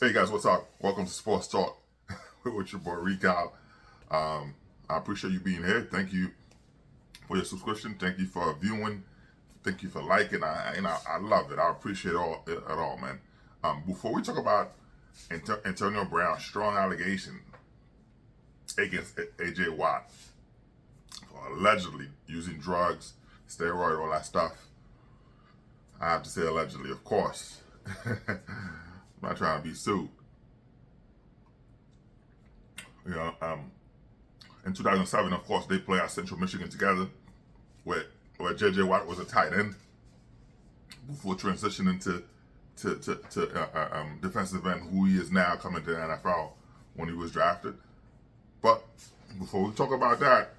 Hey guys, what's up? Welcome to Sports Talk with your boy Rical. I appreciate you being here. Thank you for your subscription. Thank you for viewing. Thank you for liking. I love it. I appreciate it all, man. Before we talk about Antonio Brown's strong allegation against AJ Watt for allegedly using drugs, steroid, all that stuff, I have to say allegedly, of course. I'm not trying to be sued. You know, in 2007, of course, they played at Central Michigan together, where J.J. Watt was a tight end before transitioning to defensive end, who he is now coming to the NFL when he was drafted. But before we talk about that,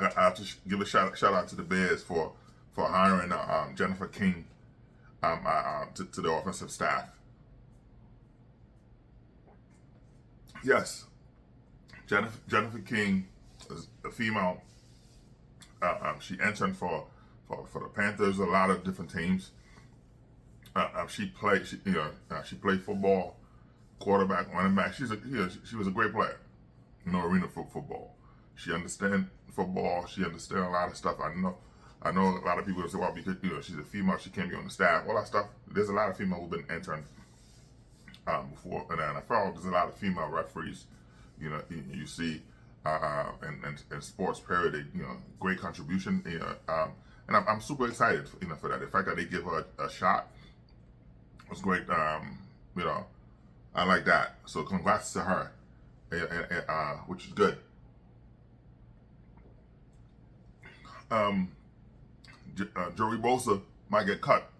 I have to give a shout out to the Bears for hiring Jennifer King to the offensive staff. Yes, Jennifer King is a female. She entered for the Panthers, a lot of different teams. She played football, quarterback, running back. She was a great player. Arena football. She understands football. She understands a lot of stuff. I know a lot of people say, well, because she's a female, she can't be on the staff. All that stuff. There's a lot of females who've been entering before in the NFL. There's a lot of female referees. You see in sports period, great contribution. And I'm super excited, for that. The fact that they give her a shot was great. I like that. So congrats to her, which is good. Joey Bosa might get cut.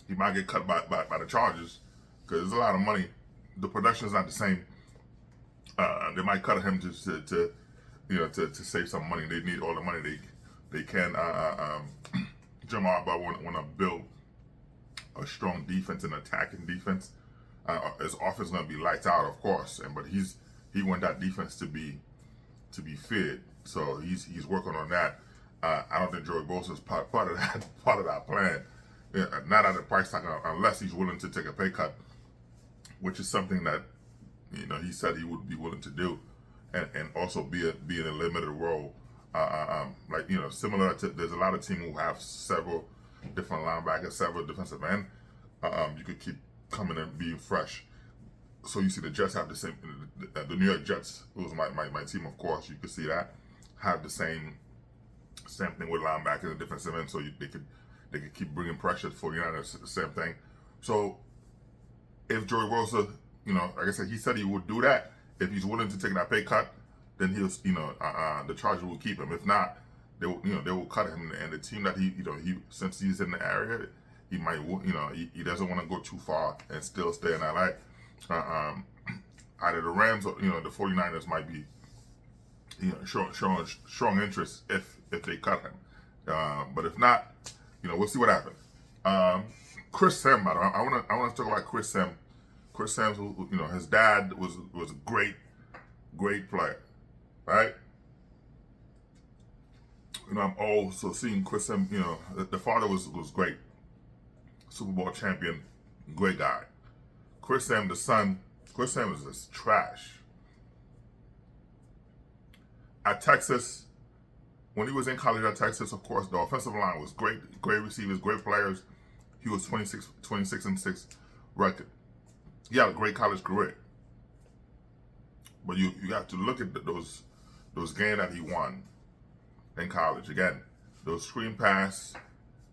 He might get cut by the Chargers because there's a lot of money. The production is not the same. They might cut him to save some money. They need all the money they can. Jamal Butler want to build a strong defense and attacking defense. His offense is going to be lights out, of course, but he want that defense to be feared. So he's working on that. I don't think Joey Bosa is part of that plan. Not at the price tag, unless he's willing to take a pay cut, which is something that he said he would be willing to do, and also be in a limited role. Similar to, there's a lot of teams who have several different linebackers, several defensive end. You could keep coming and being fresh. So you see the Jets have the same. The New York Jets, who was my team, of course, you could see that have the same thing with linebackers and defensive end. So they could keep bringing pressure to 49ers. The same thing. So if Joey Bosa, like I said, he said he would do that. If he's willing to take that pay cut, then he'll, the Chargers will keep him. If not, they will cut him. And the team that he since he's in the area, he might, he doesn't want to go too far and still stay in LA. Either the Rams or the 49ers might be, showing strong interest if they cut him. But if not, we'll see what happens. Chris Sam, by the way, I want to talk about Chris Sam. Chris Sam, who, his dad was a great player, right? I'm also seeing Chris Sam. The father was great, Super Bowl champion, great guy. Chris Sam, the son, Chris Sam is just trash. At Texas, when he was in college at Texas, of course, the offensive line was great receivers, great players. He was 26-6 record. He had a great college career. But you have to look at those games that he won in college. Again, those screen pass,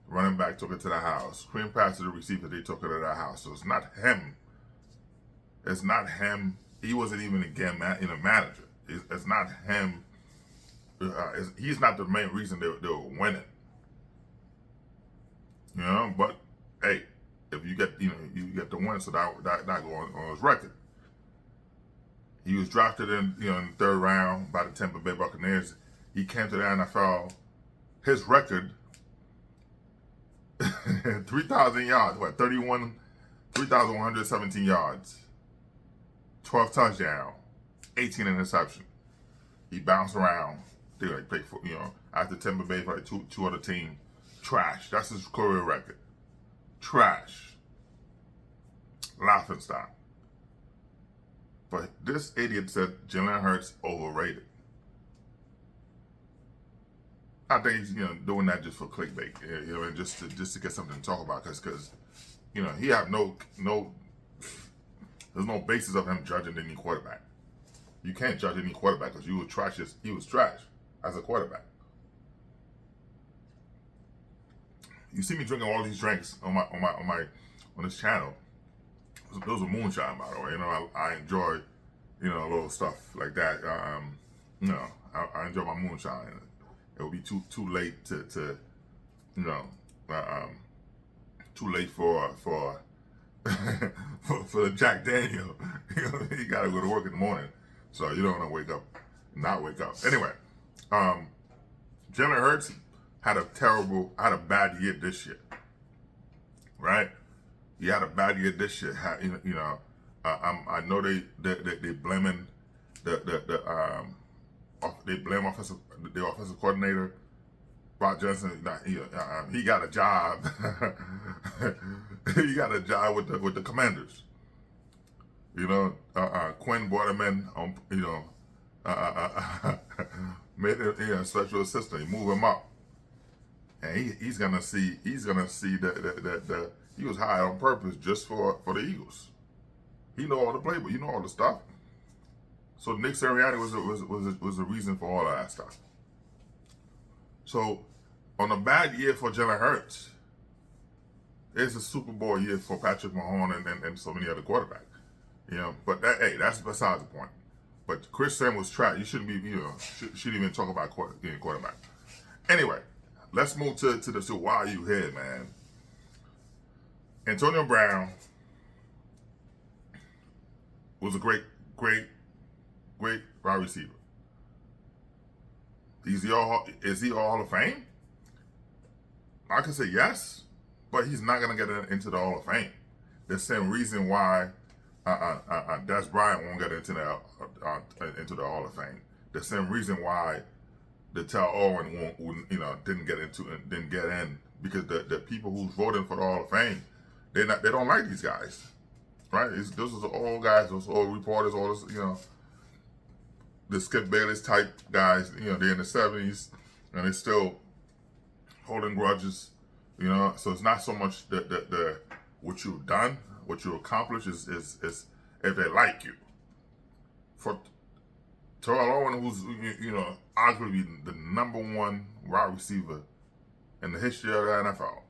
running back took it to the house. Screen pass to the receiver, they took it to the house. So it's not him. It's not him. He wasn't even a manager. It's not him. He's not the main reason they were winning. But hey, if you get you get the win, so that go on his record. He was drafted in in the third round by the Tampa Bay Buccaneers. He came to the NFL. His record, 3,000 yards, 3,117 yards, 12 touchdowns, 18 interception. He bounced around. They played for after Tampa Bay for two other teams. Trash. That's his career record. Trash. laughing stock. But this idiot said Jalen Hurts overrated. I think he's doing that just for clickbait, and just to get something to talk about, because he have there's no basis of him judging any quarterback. You can't judge any quarterback because he was trash as a quarterback. You see me drinking all these drinks on this channel. Those are moonshine, by the way. I enjoy a little stuff like that. I enjoy my moonshine. It would be too late to too late for for the Jack Daniel. You gotta go to work in the morning, so you don't want to not wake up. Anyway, Jalen Hurts had a bad year this year, right? He had a bad year this year. I know they blaming they blame the offensive coordinator, Brock Johnson. He got a job. He got a job with the Commanders. Quinn brought him in. Made him special assistant. He moved him up, and he's gonna see that he was hired on purpose just for the Eagles. He know all the playbook. He know all the stuff. So Nick Sirianni was the reason for all of that stuff. So on a bad year for Jalen Hurts, it's a Super Bowl year for Patrick Mahomes and so many other quarterbacks. But that's besides the point. But Chris Sam was trash. You shouldn't be, shouldn't even talk about being quarterback. Anyway, let's move to why you here, man. Antonio Brown was a great wide receiver. Is he all Hall of Fame? I could say yes, but he's not gonna get into the Hall of Fame. The same reason why Des Bryant won't get into the Hall of Fame. The same reason why the Terrell Owen didn't get in, because the people who's voting for the Hall of Fame, they don't like these guys, right? Those are all guys, those old reporters, all this, the Skip Bayless type guys. They're in the 70s and they're still holding grudges, So it's not so much the what you've done, what you accomplished is if they like you. For Terrell Owen, who's arguably the number one wide receiver in the history of the NFL,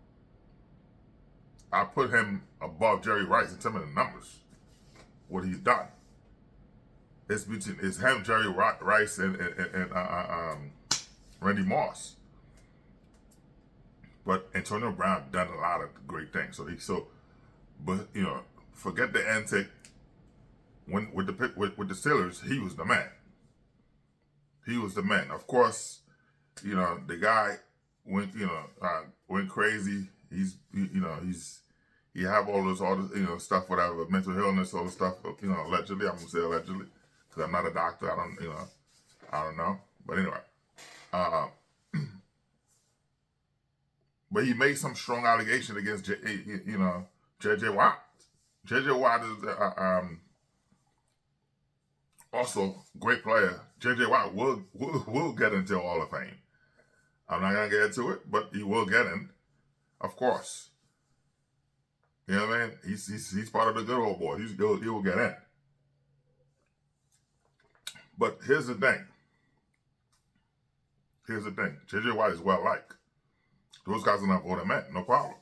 I put him above Jerry Rice in terms of the numbers, what he's done. It's him, Jerry Rice, and Randy Moss. But Antonio Brown done a lot of great things. But forget the antic. When with the Steelers, he was the man. He was the man. Of course, the guy went crazy. He have all this stuff, whatever, mental illness, all the stuff. Allegedly, I'm gonna say allegedly, because I'm not a doctor. I don't know. But anyway, but he made some strong allegation against J.J. Watt. J.J. Watt is also great player. J.J. Watt will get into the Hall of Fame. I'm not gonna get into it, but he will get in, of course. You know what I mean? He's part of the good old boy. He will get in. But here's the thing. J.J. Watt is well liked. Those guys are not voting him in, no problem.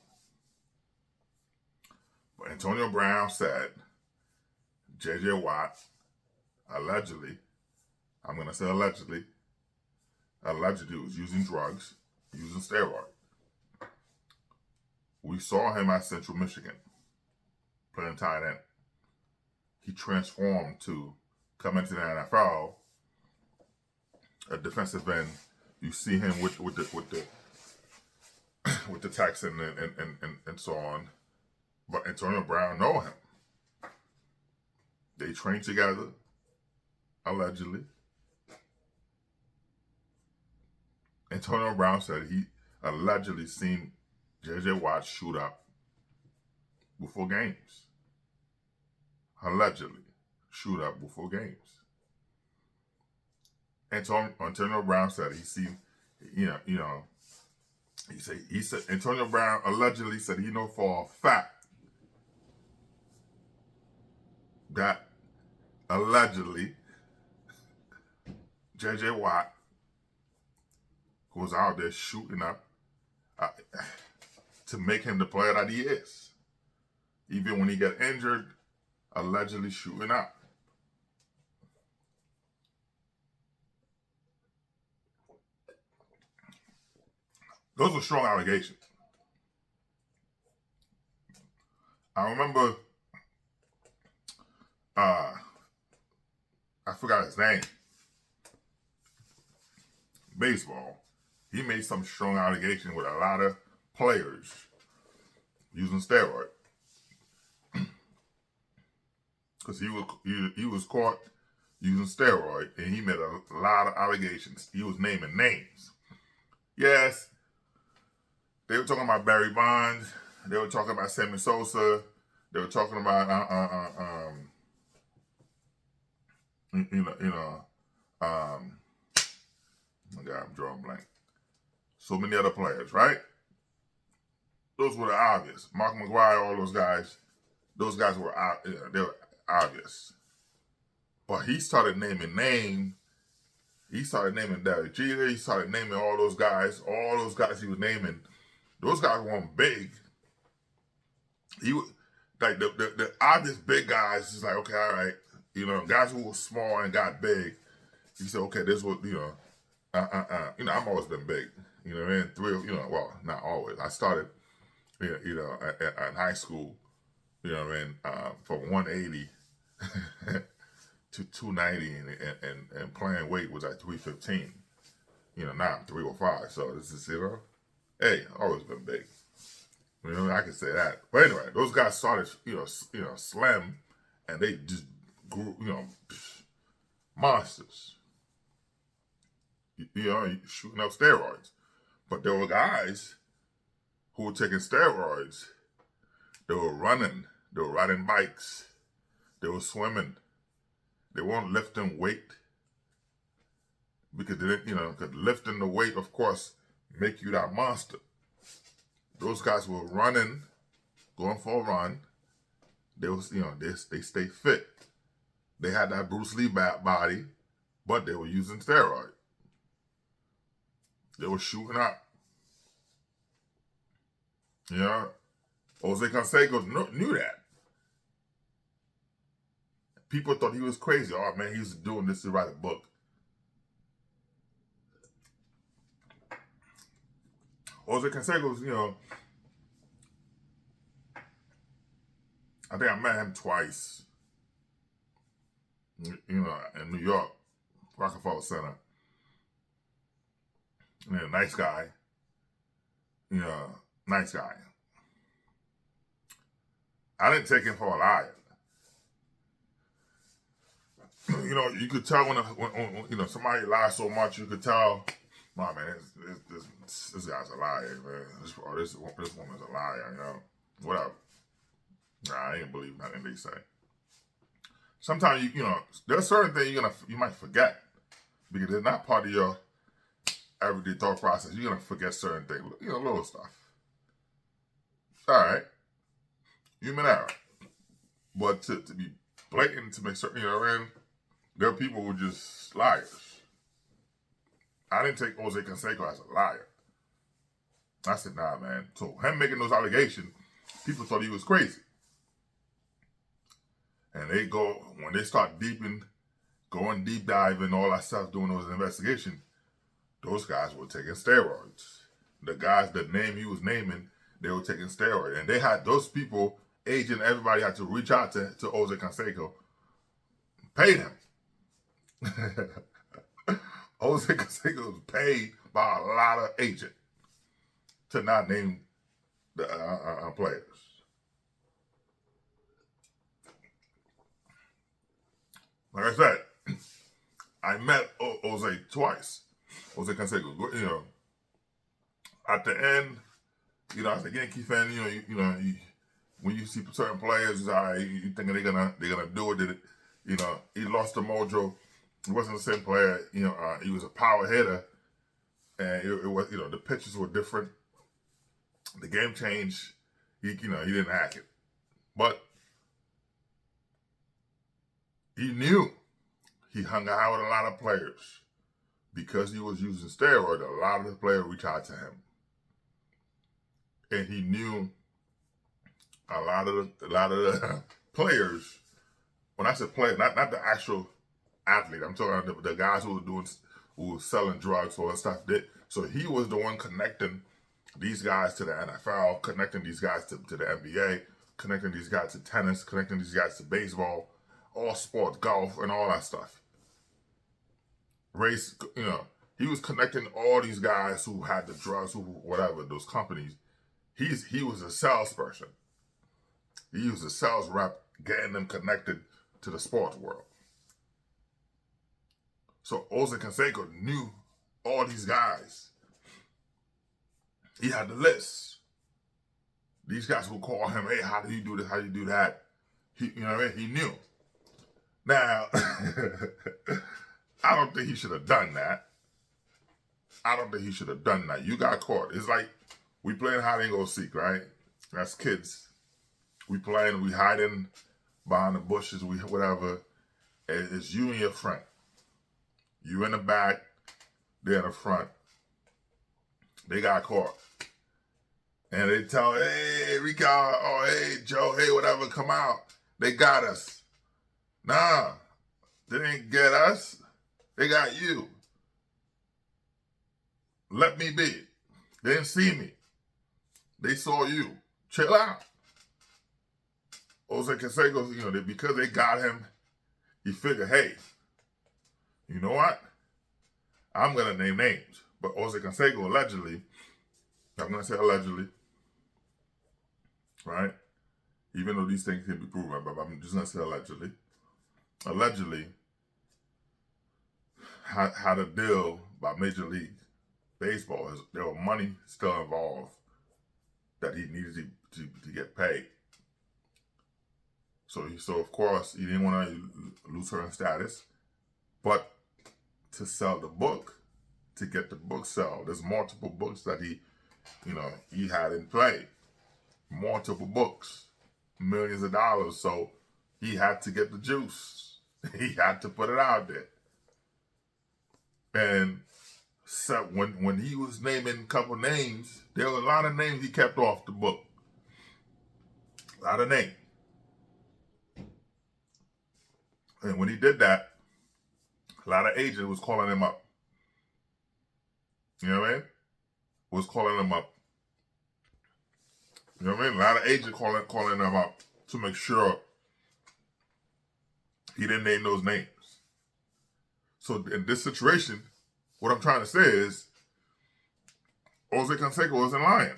But Antonio Brown said J.J. Watt allegedly, I'm going to say allegedly was using drugs, using steroids. We saw him at Central Michigan playing tight end. He transformed to come into the NFL, a defensive end. You see him with the Texans and so on. But Antonio Brown know him. They trained together, allegedly. Antonio Brown said he allegedly seen J.J. Watt shoot up before games. allegedly shoot up before games. Antonio Brown said he seen, he said Antonio Brown allegedly said he know for a fact that allegedly J.J. Watt was out there shooting up uh, to make him the player that he is. Even when he got injured, allegedly shooting up. Those are strong allegations. I remember, I forgot his name, baseball. He made some strong allegations with a lot of players using steroids. Because he was caught using steroids, and he made a lot of allegations. He was naming names. Yes, they were talking about Barry Bonds. They were talking about Sammy Sosa. They were talking about oh my God, I'm drawing blank. So many other players, right? Those were the obvious. Mark McGwire, all those guys. Those guys were they were obvious. But he started naming names. He started naming Derek Jeter. He started naming all those guys. All those guys he was naming. Those guys weren't big. He was like the obvious big guys. Is like, okay, all right, guys who were small and got big. He said, okay, this was I've always been big. You know what I mean? Well, not always. I started, at high school. You know what I mean? From 180 to 290, and playing weight was at 315. Now I'm 305. So this is hey, always been big. I can say that. But anyway, those guys started, slim, and they just grew, monsters. Shooting up steroids. But there were guys who were taking steroids. They were running. They were riding bikes. They were swimming. They weren't lifting weight. Because they didn't, because lifting the weight, of course, make you that monster. Those guys were running, going for a run. They was, they stay fit. They had that Bruce Lee body, but they were using steroids. They were shooting up. Jose Canseco knew that. People thought he was crazy. Oh man, he was doing this to write a book. Jose Canseco's, I think I met him twice. In New York, Rockefeller Center. Nice guy. Nice guy. I didn't take him for a liar. You could tell when somebody lies so much, you could tell, oh man, this guy's a liar, man. This woman's a liar, whatever. Nah, I ain't believe nothing they say. Sometimes there's certain things you might forget because they're not part of your everyday thought process. You're gonna forget certain things, little stuff. All right, human error. But to be blatant, to make certain, there are people who are just liars. I didn't take Jose Canseco as a liar. I said, nah, man. So him making those allegations, people thought he was crazy. And when they start going deep diving, all that stuff, doing those investigations, those guys were taking steroids. The guys, the name he was naming, they were taking steroids. And they had those people, agent, everybody had to reach out to Jose Canseco, paid him. Jose Canseco was paid by a lot of agents to not name the players. Like I said, I met Jose twice. Jose Canseco, at the end, as a Yankee fan, when you see certain players, you thinking they're gonna do it. He lost the mojo. He wasn't the same player. He was a power hitter, and it was the pitches were different. The game changed. He didn't hack it, but he knew he hung out with a lot of players because he was using steroids. A lot of the players reached out to him, and he knew a lot of the players. When I said player, not the actual athlete. I'm talking about the guys who were selling drugs, all that stuff. So he was the one connecting these guys to the NFL, connecting these guys to the NBA, connecting these guys to tennis, connecting these guys to baseball, all sports, golf, and all that stuff. Race, he was connecting all these guys who had the drugs, whatever, those companies. He was a salesperson. He was a sales rep, getting them connected to the sports world. So Jose Canseco knew all these guys. He had the list. These guys would call him, hey, how do you do this? How do you do that? He knew. Now, I don't think he should have done that. You got caught. It's like we playing hide and go seek, right? That's kids. We playing, we hiding behind the bushes, whatever. It's you and your friend. You in the back, they're in the front. They got caught. And they tell, hey, Rico, oh, hey, Joe, hey, whatever, come out. They got us. Nah, they didn't get us. They got you. Let me be. They didn't see me. They saw you. Chill out. Jose Canseco, because they got him, he figured, hey, you know what? I'm going to name names. But Jose Canseco allegedly, I'm going to say allegedly, right? Even though these things can be proven, but I'm just going to say allegedly had a deal by Major League Baseball. There was money still involved that he needed to get paid. So of course, he didn't want to lose her in status, but to sell the book, to get the book sold, there's multiple books that he had in play. Multiple books, millions of dollars. So he had to get the juice. He had to put it out there. And so when he was naming a couple names, there were a lot of names he kept off the book. A lot of names. And when he did that, a lot of agents was calling him up. You know what I mean? Was calling him up. You know what I mean? A lot of agents calling him up to make sure he didn't name those names. So in this situation, what I'm trying to say is, Jose Canseco wasn't lying.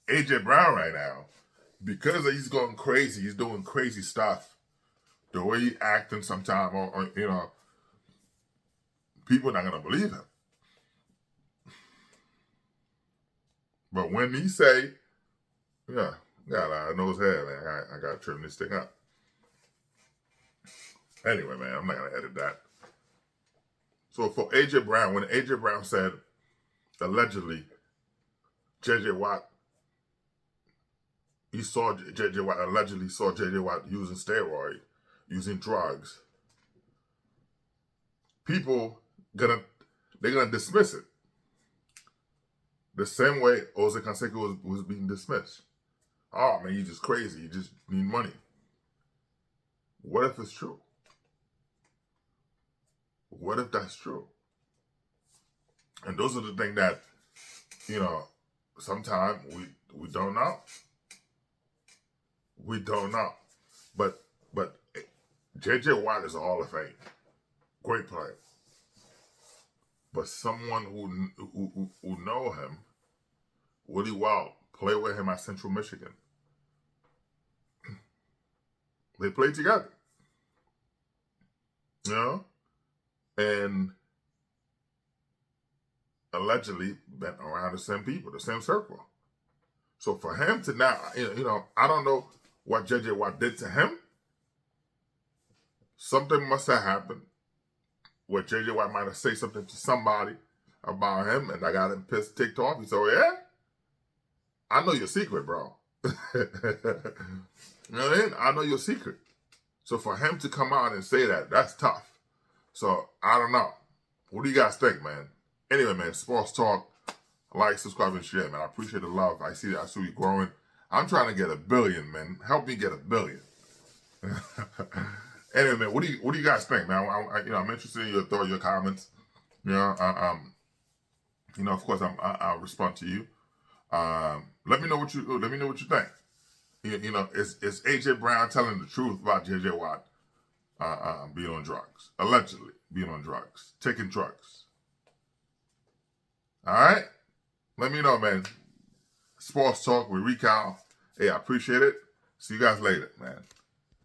AJ Brown right now, because he's going crazy, he's doing crazy stuff. The way he acting sometimes, or people are not going to believe him. But when he say, yeah, got a nose hair, man. I got to trim this thing up. Anyway, man, I'm not going to edit that. So for AJ Brown, when AJ Brown said, allegedly, JJ Watt, allegedly saw JJ Watt using steroids, using drugs, people they're gonna dismiss it. The same way Jose Canseco was being dismissed. Oh man, you just crazy, you just need money. What if it's true? What if that's true? And those are the things that, sometimes we don't know. We don't know. But JJ Watt is a Hall of Fame. Great player. But someone who know him really well, play with him at Central Michigan. They played together. And allegedly been around the same people, the same circle. So for him to now, I don't know what JJ Watt did to him. Something must have happened where JJ Watt might have said something to somebody about him, and I got him pissed, ticked off. He said, "Oh yeah, I know your secret, bro." You know what I mean? I know your secret. So for him to come out and say that, that's tough. So I don't know. What do you guys think, man? Anyway, man, sports talk. Like, subscribe, and share, man. I appreciate the love. I see you growing. I'm trying to get 1 billion, man. Help me get 1 billion. Anyway, man, what do you guys think, man? I'm interested in your thoughts, your comments. Of course, I'll respond to you. Let me know what you think. Is AJ Brown telling the truth about JJ Watt being on drugs, allegedly being on drugs, taking drugs? All right, let me know, man. Sports talk with Recount. Hey, I appreciate it. See you guys later, man.